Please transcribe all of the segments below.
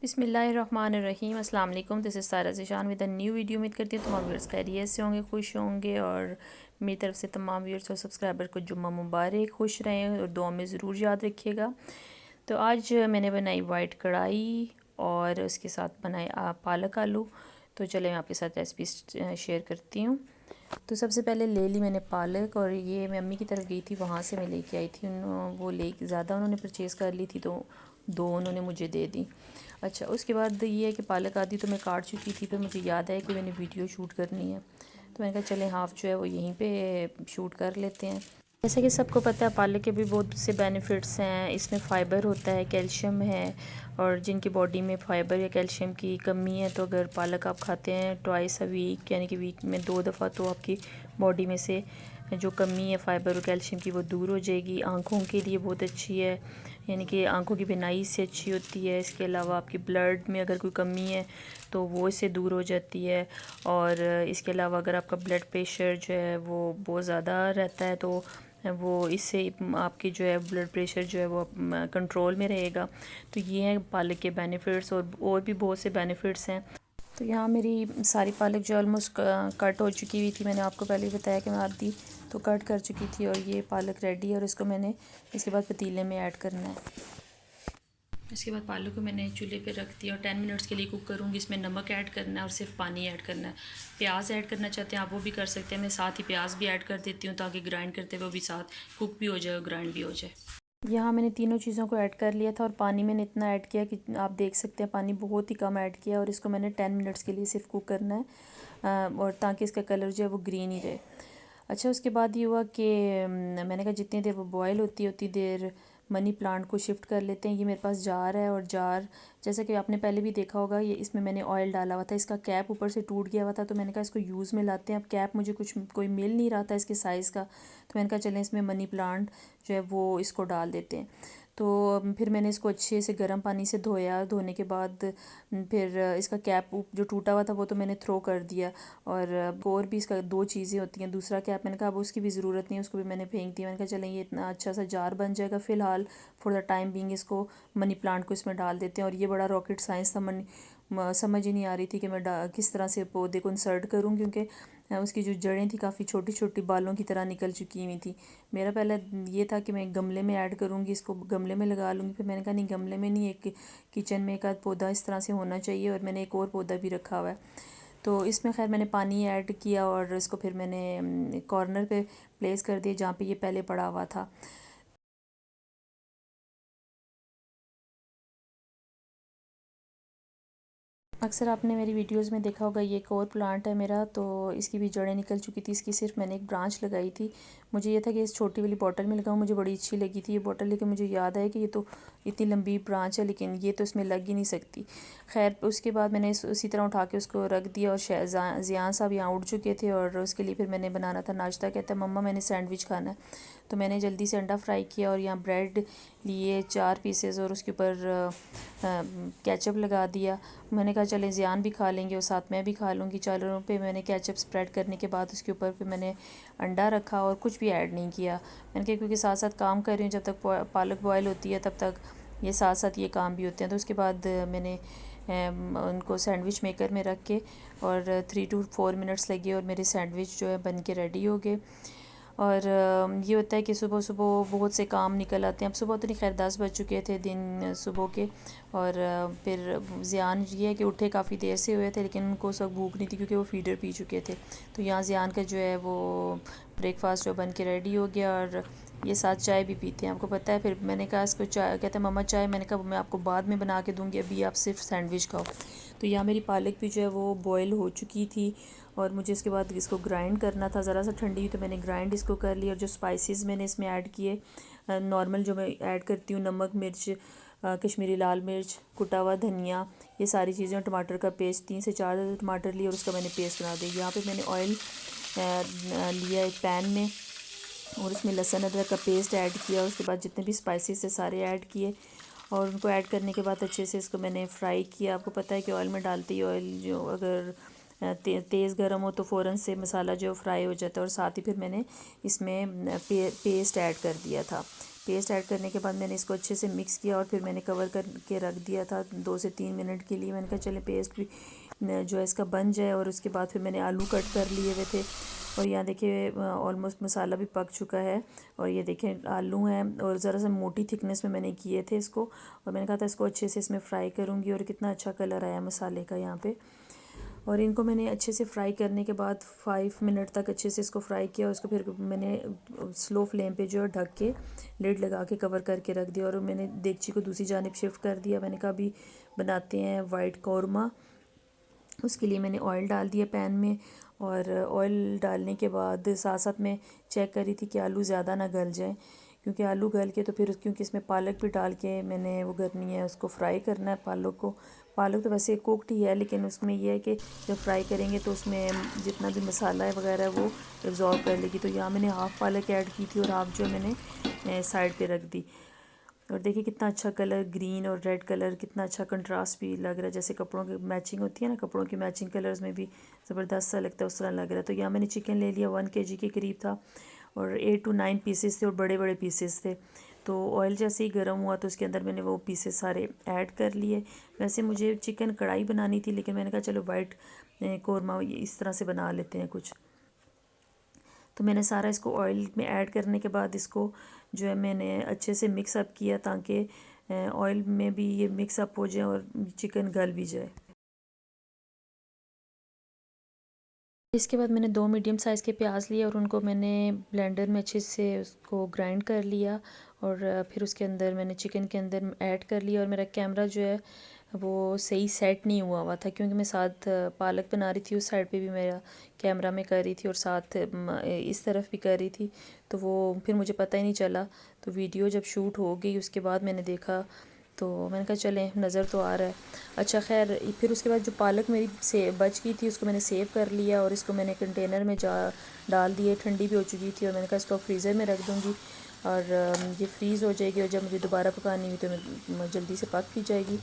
बिस्मिल्लाहिर्रहमानिर्रहीम अस्सलाम वालेकुम। दिस इज़ सारा Zeeshan with a new video. उम्मीद करती हूँ तमाम व्यूअर्स खैरियत से होंगे, खुश होंगे और मेरी तरफ से तमाम व्यूअर्स और सब्सक्राइबर को जुम्मा मुबारक, खुश रहें और दुआ में ज़रूर याद रखिएगा। तो आज मैंने बनाई वाइट कढ़ाई और उसके साथ बनाए पालक आलू। तो चले मैं आपके साथ रेसिपी शेयर करती हूँ। तो सबसे पहले ले ली मैंने पालक और ये मैं अम्मी की तरफ गई थी, वहाँ से मैं लेके आई थी। वो ले ज़्यादा उन्होंने परचेज़ कर ली थी तो दो उन्होंने मुझे दे दी। अच्छा, उसके बाद ये है कि पालक आदि तो मैं काट चुकी थी, फिर मुझे याद आया कि मैंने वीडियो शूट करनी है तो मैंने कहा चलें हाफ़ जो है वो यहीं पे शूट कर लेते हैं। जैसे कि सबको पता है पालक के भी बहुत से बेनिफिट्स हैं। इसमें फ़ाइबर होता है, कैल्शियम है, और जिनकी बॉडी में फ़ाइबर या कैल्शियम की कमी है तो अगर पालक आप खाते हैं ट्वाइस अ वीक यानी कि वीक में 2 दफ़ा, तो आपकी बॉडी में से जो कमी है फ़ाइबर और कैल्शियम की वो दूर हो जाएगी। आँखों के लिए बहुत अच्छी है, यानी कि आँखों की बीनाई से अच्छी होती है। इसके अलावा आपकी ब्लड में अगर कोई कमी है तो वो इससे दूर हो जाती है। और इसके अलावा अगर आपका ब्लड प्रेशर जो है वो बहुत ज़्यादा रहता है तो वो इससे आपकी जो है ब्लड प्रेशर जो है वो कंट्रोल में रहेगा। तो ये है पालक के बेनिफिट्स, और भी बहुत से बेनिफिट्स हैं। तो यहाँ मेरी सारी पालक जो ऑलमोस्ट कट हो चुकी हुई थी, मैंने आपको पहले ही बताया कि मैं आधी तो कट कर चुकी थी। और ये पालक रेडी है और इसको मैंने इसके बाद पतीले में ऐड करना है। इसके बाद पालक को मैंने चूल्हे पे रख दिया और 10 मिनट्स के लिए कुक करूँगी। इसमें नमक ऐड करना है और सिर्फ पानी ऐड करना है। प्याज ऐड करना चाहते हैं आप वो भी कर सकते हैं, मैं साथ ही प्याज भी ऐड कर देती हूँ ताकि ग्राइंड करते हुए वो भी साथ कुक भी हो जाए और ग्राइंड भी हो जाए। यहाँ मैंने तीनों चीज़ों को ऐड कर लिया था और पानी मैंने इतना ऐड किया कि आप देख सकते हैं पानी बहुत ही कम ऐड किया, और इसको मैंने 10 मिनट्स के लिए सिर्फ कुक करना है और ताकि इसका कलर जो है वो ग्रीन ही रहे। अच्छा, उसके बाद ये हुआ कि मैंने कहा जितनी देर वो बॉयल होती है उतनी देर मनी प्लांट को शिफ्ट कर लेते हैं। ये मेरे पास जार है और जार जैसा कि आपने पहले भी देखा होगा, ये इसमें मैंने ऑयल डाला हुआ था, इसका कैप ऊपर से टूट गया हुआ था तो मैंने कहा इसको यूज़ में लाते हैं। अब कैप मुझे कुछ कोई मिल नहीं रहा था इसके साइज़ का, तो मैंने कहा चलें इसमें मनी प्लांट जो है वो इसको डाल देते हैं। तो फिर मैंने इसको अच्छे से गर्म पानी से धोया, धोने के बाद फिर इसका कैप जो टूटा हुआ था वो तो मैंने थ्रो कर दिया। और भी इसका दो चीज़ें होती हैं, दूसरा कैप मैंने कहा अब उसकी भी ज़रूरत नहीं है, उसको भी मैंने फेंक दिया। मैंने कहा चलें ये इतना अच्छा सा जार बन जाएगा, फ़िलहाल फॉर द टाइम बीइंग इसको मनी प्लांट को इसमें डाल देते हैं। और ये बड़ा रॉकेट साइंस था, समझ ही नहीं आ रही थी कि मैं किस तरह से पौधे को इंसर्ट करूँ, क्योंकि उसकी जो जड़ें थी काफ़ी छोटी छोटी बालों की तरह निकल चुकी हुई थी। मेरा पहले ये था कि मैं गमले में ऐड करूँगी, इसको गमले में लगा लूँगी, फिर मैंने कहा नहीं गमले में नहीं, एक किचन में एक आध पौधा इस तरह से होना चाहिए, और मैंने एक और पौधा भी रखा हुआ है। तो इसमें खैर मैंने पानी ऐड किया और इसको फिर मैंने कॉर्नर पे प्लेस कर दिया जहाँ पे ये पहले पड़ा हुआ था। अक्सर आपने मेरी वीडियोस में देखा होगा, ये एक और प्लांट है मेरा, तो इसकी भी जड़ें निकल चुकी थी। इसकी सिर्फ मैंने एक ब्रांच लगाई थी। मुझे ये था कि इस छोटी वाली बॉटल में लगाऊं, मुझे बड़ी अच्छी लगी थी ये बॉटल, लेकिन मुझे याद है कि ये तो इतनी लंबी ब्रांच है लेकिन ये तो इसमें लग ही नहीं सकती। खैर उसके बाद मैंने उसी तरह उठा के उसको रख दिया। और ज़ियान साहब यहाँ उठ चुके थे और उसके लिए फिर मैंने बनाना था नाश्ता। कहता है मम्मा मैंने सैंडविच खाना है, तो मैंने जल्दी से अंडा फ्राई किया और यहाँ ब्रेड लिए 4 पीसेस और उसके ऊपर केचप लगा दिया। मैंने कहा चलें ज़ियान भी खा लेंगे और साथ मैं भी खा लूँगी। चारों पे मैंने केचप स्प्रेड करने के बाद उसके ऊपर पे मैंने अंडा रखा और कुछ भी ऐड नहीं किया। मैंने कहा क्योंकि साथ साथ काम कर रही हूँ, जब तक पालक बॉयल होती है तब तक ये साथ साथ ये काम भी होते हैं। तो उसके बाद मैंने उनको सैंडविच मेकर में रख के और 3 to 4 मिनट्स लगे और मेरे सैंडविच जो है बन के रेडी हो गए। और ये होता है कि सुबह सुबह बहुत से काम निकल आते हैं। अब सुबह तो नहीं, खैर 10 बज चुके थे दिन सुबह के। और फिर ज़ियान ये है कि उठे काफ़ी देर से हुए थे लेकिन उनको सब भूख नहीं थी क्योंकि वो फीडर पी चुके थे। तो यहाँ ज़ियान का जो है वो ब्रेकफास्ट जो बन के रेडी हो गया और ये साथ चाय भी पीते हैं, आपको पता है। फिर मैंने कहा इसको चाय, कहते हैं मम्मा चाय, मैंने कहा मैं आपको बाद में बना के दूँगी, अभी आप सिर्फ सैंडविच खाओ। तो यहाँ मेरी पालक भी जो है वो बॉयल हो चुकी थी और मुझे इसके बाद इसको ग्राइंड करना था। ज़रा सा ठंडी हुई तो मैंने ग्राइंड इसको कर लिया। और जो स्पाइसेस मैंने इसमें ऐड किए, नॉर्मल जो मैं ऐड करती हूँ, नमक, मिर्च, कश्मीरी लाल मिर्च, कुटा हुआ धनिया, ये सारी चीज़ें, और टमाटर का पेस्ट, 3 से 4 टमाटर लिए और उसका मैंने पेस्ट बना दिया। यहाँ पे मैंने ऑयल लिया एक पैन में और उसमें लहसुन अदरक का पेस्ट ऐड किया। उसके बाद जितने भी स्पाइसेस है सारे ऐड किए और उनको ऐड करने के बाद अच्छे से इसको मैंने फ्राई किया। आपको पता है कि ऑयल में डालते ही ऑयल जो अगर तेज़ गर्म हो तो फ़ौरन से मसाला जो फ्राई हो जाता है। और साथ ही फिर मैंने इसमें पेस्ट ऐड कर दिया था। पेस्ट ऐड करने के बाद मैंने इसको अच्छे से मिक्स किया और फिर मैंने कवर करके रख दिया था 2 से 3 मिनट के लिए। मैंने कहा चले पेस्ट भी जो है इसका बन जाए। और उसके बाद फिर मैंने आलू कट कर लिए हुए थे और यहाँ देखिए ऑलमोस्ट मसाला भी पक चुका है। और ये देखें आलू हैं और ज़रा सा मोटी थिकनेस में मैंने किए थे इसको। और मैंने कहा था इसको अच्छे से इसमें फ्राई करूँगी और कितना अच्छा कलर आया मसाले का यहाँ पे। और इनको मैंने अच्छे से फ्राई करने के बाद 5 मिनट तक अच्छे से इसको फ्राई किया। और इसको फिर मैंने स्लो फ्लेम पे जो है ढक के लिड लगा के कवर करके रख दिया। और मैंने देगची को दूसरी जानिब शिफ्ट कर दिया। मैंने कहा अभी बनाते हैं वाइट कौरमा। उसके लिए मैंने ऑयल डाल दिया पैन में। और ऑयल डालने के बाद साथ साथ मैं चेक कर रही थी कि आलू ज़्यादा ना गल जाए, क्योंकि आलू गल के तो फिर क्योंकि इसमें पालक भी डाल के मैंने वो करनी है, उसको फ्राई करना है पालक को। पालक तो वैसे कुकड ही है, लेकिन उसमें यह है कि जब फ्राई करेंगे तो उसमें जितना भी मसाला है वगैरह वो एब्जॉर्ब कर लेगी। तो यहाँ मैंने हाफ़ पालक ऐड की थी और हाफ़ जो मैंने साइड पे रख दी। और देखिए कितना अच्छा कलर, ग्रीन और रेड कलर कितना अच्छा कंट्रास्ट भी लग रहा है, जैसे कपड़ों की मैचिंग होती है ना, कपड़ों की मैचिंग कलर्स में भी ज़बरदस्त सा लगता है उस तरह लग रहा है। तो यहाँ मैंने चिकन ले लिया 1 kg के करीब था और 8 to 9 पीसेस थे और बड़े बड़े पीसेस थे। तो ऑयल जैसे ही गर्म हुआ तो उसके अंदर मैंने वो पीसेस सारे ऐड कर लिए। वैसे मुझे चिकन कढ़ाई बनानी थी, लेकिन मैंने कहा चलो वाइट कौरमा इस तरह से बना लेते हैं कुछ। तो मैंने सारा इसको ऑयल में ऐड करने के बाद इसको जो है मैंने अच्छे से मिक्स अप किया, ताकि ऑयल में भी ये मिक्स अप हो जाए और चिकन गल भी जाए। इसके बाद मैंने 2 मीडियम साइज़ के प्याज लिए और उनको मैंने ब्लेंडर में अच्छे से उसको ग्राइंड कर लिया। और फिर उसके अंदर मैंने चिकन के अंदर ऐड कर लिया। और मेरा कैमरा जो है वो सही सेट नहीं हुआ था, क्योंकि मैं साथ पालक बना रही थी, उस साइड पे भी मेरा कैमरा में कर रही थी और साथ इस तरफ भी कर रही थी। तो वो फिर मुझे पता ही नहीं चला। तो वीडियो जब शूट हो गई उसके बाद मैंने देखा, तो मैंने कहा चलें नज़र तो आ रहा है। अच्छा खैर, फिर उसके बाद जो पालक मेरी से बच गई थी उसको मैंने सेव कर लिया और इसको मैंने कंटेनर में जा डाल दिए। ठंडी भी हो चुकी थी और मैंने कहा इसको फ्रीज़र में रख दूँगी और ये फ्रीज़ हो जाएगी और जब मुझे दोबारा पकानी हुई तो मैं जल्दी से पक भी जाएगी।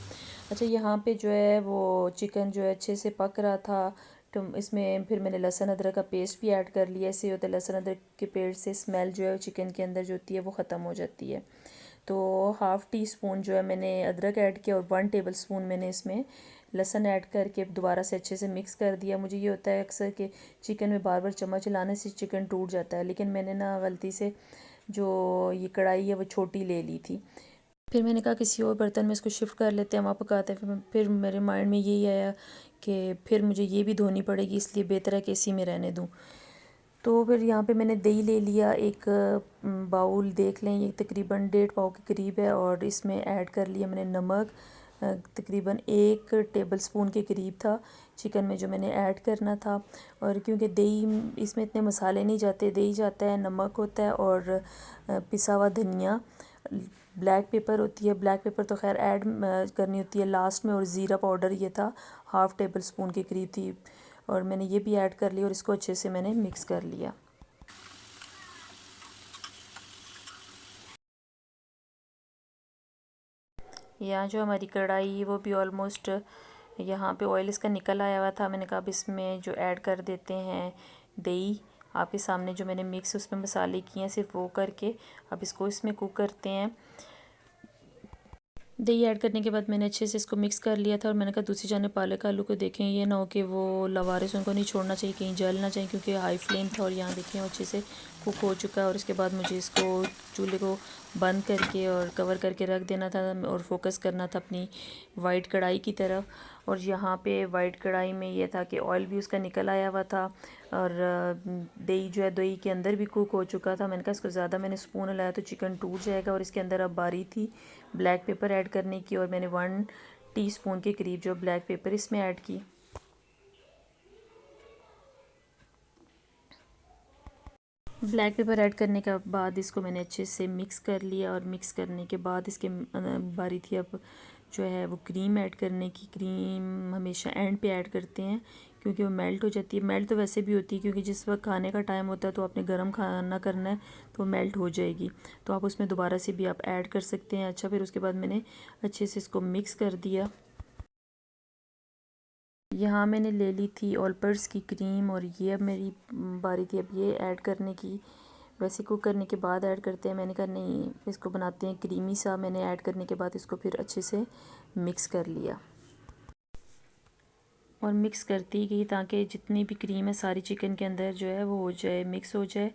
अच्छा, यहाँ पे जो है वो चिकन जो है अच्छे से पक रहा था। तो इसमें फिर मैंने लहसुन अदरक का पेस्ट भी ऐड कर लिया। इससे होता है लहसुन अदरक के पेस्ट से स्मेल जो है चिकन के अंदर जो होती है वो ख़त्म हो जाती है। तो हाफ़ टी स्पून जो है मैंने अदरक ऐड किया और 1 टेबल स्पून मैंने इसमें लहसुन ऐड करके दोबारा से अच्छे से मिक्स कर दिया। मुझे ये होता है अक्सर कि चिकन में बार बार चम्मच हिलाने से चिकन टूट जाता है, लेकिन मैंने ना गलती से जो ये कढ़ाई है वो छोटी ले ली थी। फिर मैंने कहा किसी और बर्तन में इसको शिफ्ट कर लेते हैं, वहाँ पकाते हैं। फिर मेरे माइंड में यही आया कि फिर मुझे ये भी धोनी पड़ेगी, इसलिए बेहतर है कि इसी में रहने दूँ। तो फिर यहाँ पे मैंने दही ले लिया एक बाउल, देख लें ये तकरीबन 1.5 पाव के करीब है। और इसमें ऐड कर लिया मैंने नमक, तकरीबन 1 टेबल स्पून के करीब था चिकन में जो मैंने ऐड करना था। और क्योंकि दही इसमें इतने मसाले नहीं जाते, दही जाता है, नमक होता है और पिसा हुआ धनिया, ब्लैक पेपर होती है। ब्लैक पेपर तो खैर ऐड करनी होती है लास्ट में। और ज़ीरा पाउडर ये था 1/2 टेबल स्पून के करीब थी और मैंने ये भी ऐड कर लिया और इसको अच्छे से मैंने मिक्स कर लिया। यहाँ जो हमारी कढ़ाई वो भी ऑलमोस्ट यहाँ पे ऑयल इसका निकल आया हुआ था। मैंने कहा अब इसमें जो ऐड कर देते हैं दही। आपके सामने जो मैंने मिक्स उसमें मसाले किए हैं सिर्फ वो करके अब इसको इसमें कुक करते हैं। दही ऐड करने के बाद मैंने अच्छे से इसको मिक्स कर लिया था। और मैंने कहा दूसरी जाने पालक आलू को देखें, ये ना हो कि वो लवारिस उनको नहीं छोड़ना चाहिए, कहीं जल ना चाहिए, क्योंकि हाई फ्लेम था। और यहाँ देखें वो अच्छे से कुक हो चुका है। और इसके बाद मुझे इसको चूल्हे को बंद करके और कवर करके रख देना था और फोकस करना था अपनी वाइट कढ़ाई की तरफ। और यहाँ पे वाइट कढ़ाई में ये था कि ऑयल भी उसका निकल आया हुआ था और दही जो है दही के अंदर भी कुक हो चुका था। मैंने कहा इसको ज़्यादा मैंने स्पून हिलाया तो चिकन टूट जाएगा। और इसके अंदर अब बारी थी ब्लैक पेपर ऐड करने की और मैंने 1 टीस्पून के करीब जो ब्लैक पेपर इसमें ऐड की। ब्लैक पेपर ऐड करने के बाद इसको मैंने अच्छे से मिक्स कर लिया। और मिक्स करने के बाद इसके बारी थी अब जो है वो क्रीम ऐड करने की। क्रीम हमेशा एंड पे ऐड करते हैं क्योंकि वो मेल्ट हो जाती है। मेल्ट तो वैसे भी होती है क्योंकि जिस वक्त खाने का टाइम होता है तो आपने गर्म खाना करना है तो मेल्ट हो जाएगी, तो आप उसमें दोबारा से भी आप ऐड कर सकते हैं। अच्छा, फिर उसके बाद मैंने अच्छे से इसको मिक्स कर दिया। यहाँ मैंने ले ली थी ऑलपर्स की क्रीम और ये अब मेरी बारी थी अब ये ऐड करने की। वैसे कुक करने के बाद ऐड करते हैं। मैंने कहा नहीं, इसको बनाते हैं क्रीमी सा। मैंने ऐड करने के बाद इसको फिर अच्छे से मिक्स कर लिया और मिक्स करती गई ताकि जितनी भी क्रीम है सारी चिकन के अंदर जो है वो हो जाए, मिक्स हो जाए।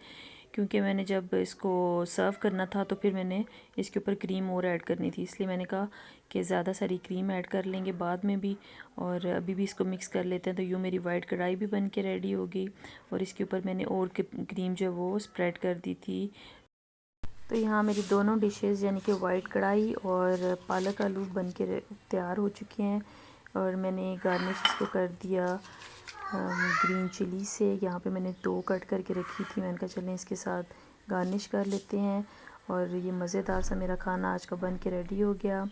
क्योंकि मैंने जब इसको सर्व करना था तो फिर मैंने इसके ऊपर क्रीम और ऐड करनी थी, इसलिए मैंने कहा कि ज़्यादा सारी क्रीम ऐड कर लेंगे बाद में भी, और अभी भी इसको मिक्स कर लेते हैं। तो यूँ मेरी वाइट कढ़ाई भी बन के रेडी हो गई और इसके ऊपर मैंने और क्रीम जो है वो स्प्रेड कर दी थी। तो यहाँ मेरी दोनों डिशेस यानी कि वाइट कढ़ाई और पालक आलू बन के तैयार हो चुके हैं। और मैंने गार्निश इसको कर दिया ग्रीन चिली से। यहाँ पे मैंने 2 कट करके रखी थी, मैंने कहा चलें इसके साथ गार्निश कर लेते हैं। और ये मज़ेदार सा मेरा खाना आज का बन के रेडी हो गया।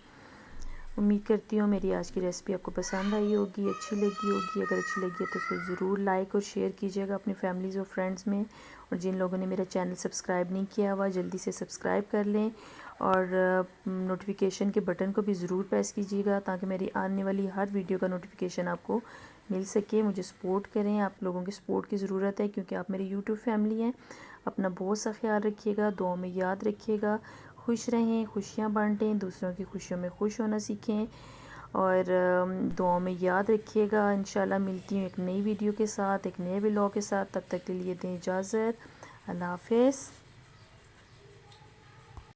उम्मीद करती हूँ मेरी आज की रेसिपी आपको पसंद आई होगी, अच्छी लगी होगी। अगर अच्छी लगी है तो उसको ज़रूर लाइक और शेयर कीजिएगा अपनी फैमिलीज़ और फ्रेंड्स में। और जिन लोगों ने मेरा चैनल सब्सक्राइब नहीं किया हुआ जल्दी से सब्सक्राइब कर लें और नोटिफिकेशन के बटन को भी ज़रूर प्रेस कीजिएगा ताकि मेरी आने वाली हर वीडियो का नोटिफिकेशन आपको मिल सके। मुझे सपोर्ट करें, आप लोगों की सपोर्ट की ज़रूरत है क्योंकि आप मेरी यूट्यूब फैमिली हैं। अपना बहुत सा ख्याल रखिएगा, दुआ में याद रखिएगा। खुश रहें, खुशियाँ बांटें, दूसरों की खुशियों में खुश होना सीखें और दुआ में याद रखिएगा। इंशाल्लाह मिलती हूँ एक नई वीडियो के साथ, एक नए व्लॉग के साथ। तब तक के लिए दें इजाज़त। अल्लाह हाफ़िज़।